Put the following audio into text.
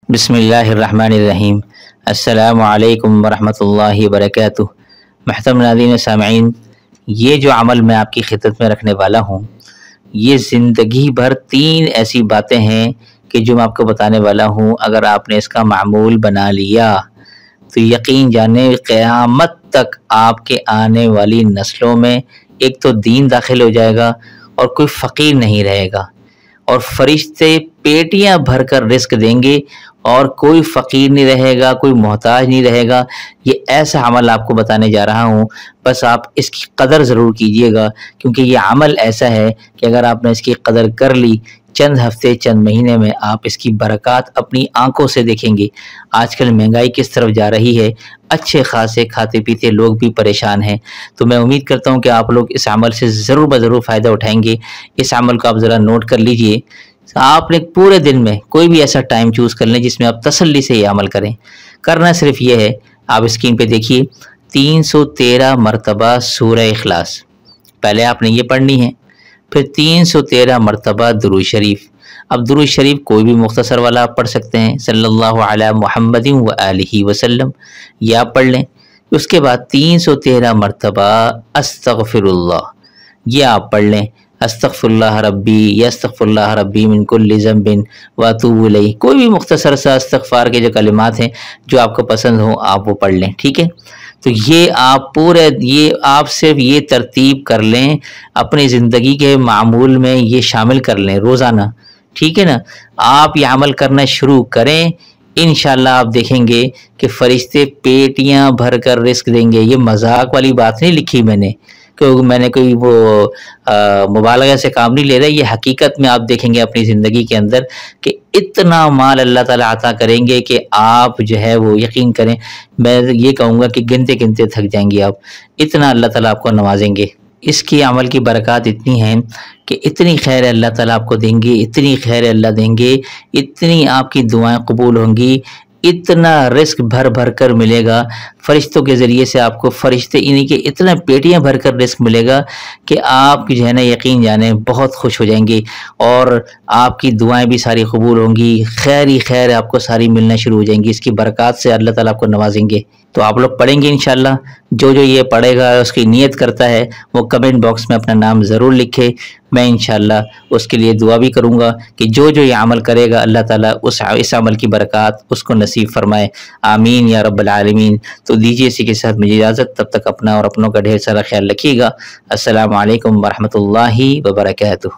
بسم اللہ الرحمن الرحیم۔ السلام علیکم ورحمۃ اللہ وبرکاتہ۔ محترم ناظرین سامعین، یہ جو عمل میں آپ کی خدمت میں رکھنے والا ہوں، یہ زندگی بھر 3 ایسی باتیں ہیں کہ جو میں آپ کو بتانے والا ہوں، اگر آپ نے اس کا معمول بنا لیا تو یقین جانیں قیامت تک آپ کے آنے والی نسلوں میں ایک تو دین داخل ہو جائے گا اور کوئی فقیر نہیں رہے گا، اور فرشتے پیٹیاں بھر کر رزق دیں گے اور کوئی فقیر نہیں رہے گا، کوئی محتاج نہیں رہے گا۔ یہ ایسا عمل آپ کو بتانے جا رہا ہوں، بس آپ اس کی قدر ضرور کیجئے گا، کیونکہ یہ عمل ایسا ہے کہ اگر آپ نے اس کی قدر کر لی، چند ہفتے چند مہینے میں آپ اس کی برکات اپنی آنکھوں سے دیکھیں گے۔ آج کل مہنگائی کس طرف جا رہی ہے، اچھے خاصے کھاتے پیتے لوگ بھی پریشان ہیں، تو میں امید کرتا ہوں کہ آپ لوگ اس عمل سے ضرور بضرور فائدہ اٹھائیں گے۔ اس عمل کو آپ ذرا نوٹ کر لیجئے۔ آپ نے پورے دن میں کوئی بھی ایسا ٹائم چوز کر لیں جس میں آپ تسلی سے یہ عمل کریں۔ کرنا صرف یہ ہے، آپ اسکرین پہ دیکھیے 313 مرتبہ سورہ اخلاص، پہلے آپ نے یہ پڑھنی ہے، پھر 313 مرتبہ درود شریف۔ اب درود شریف کوئی بھی مختصر والا آپ پڑھ سکتے ہیں، صلی اللہ علی محمد و آلہ وسلم، یہ آپ پڑھ لیں۔ اس کے بعد 313 مرتبہ استغفر اللہ، یہ آپ پڑھ لیں۔ استغفر اللہ ربی یا استغفر اللہ ربی من کل ذنب واتوب الیہ، کوئی بھی مختصر سا استغفار کے جو کلمات ہیں جو آپ کو پسند ہوں آپ وہ پڑھ لیں، ٹھیک ہے۔ تو یہ آپ صرف یہ ترتیب کر لیں، اپنی زندگی کے معمول میں یہ شامل کر لیں روزانہ، ٹھیک ہے نا۔ آپ یہ عمل کرنا شروع کریں، انشاءاللہ آپ دیکھیں گے کہ فرشتے پیٹیاں بھر کر رزق دیں گے۔ یہ مذاق والی بات نہیں لکھی میں نے، کہ میں نے کوئی وہ مبالغہ سے کام نہیں لے رہا، یہ حقیقت میں آپ دیکھیں گے اپنی زندگی کے اندر کہ اتنا مال اللہ تعالیٰ عطا کریں گے کہ آپ جو ہے وہ یقین کریں، میں یہ کہوں گا کہ گنتے گنتے تھک جائیں گے آپ، اتنا اللہ تعالیٰ آپ کو نوازیں گے۔ اس کی عمل کی برکات اتنی ہیں کہ اتنی خیر اللہ تعالیٰ آپ کو دیں گے، اتنی خیر اللہ دیں گے، اتنی آپ کی دعائیں قبول ہوں گی، اتنا رزق بھر بھر کر ملے گا فرشتوں کے ذریعے سے آپ کو، فرشتے انہی کے اتنا پیٹیاں بھر کر رزق ملے گا کہ آپ جو ہے نا یقین جانیں بہت خوش ہو جائیں گے، اور آپ کی دعائیں بھی ساری قبول ہوں گی، خیر ہی خیر آپ کو ساری ملنا شروع ہو جائیں گی، اس کی برکات سے اللہ تعالیٰ آپ کو نوازیں گے۔ تو آپ لوگ پڑھیں گے انشاءاللہ، جو یہ پڑھے گا اس کی نیت کرتا ہے وہ کمنٹ باکس میں اپنا نام ضرور لکھے، میں انشاءاللہ اس کے لیے دعا بھی کروں گا کہ جو یہ عمل کرے گا اللہ تعالیٰ اس عمل کی برکات اس کو نصیب فرمائے، آمین یا رب العالمین۔ تو دیجیے اسی کے ساتھ مجھے اجازت، تب تک اپنا اور اپنوں کا ڈھیر سارا خیال رکھیے گا۔ السلام علیکم ورحمۃ اللہ وبرکاتہ۔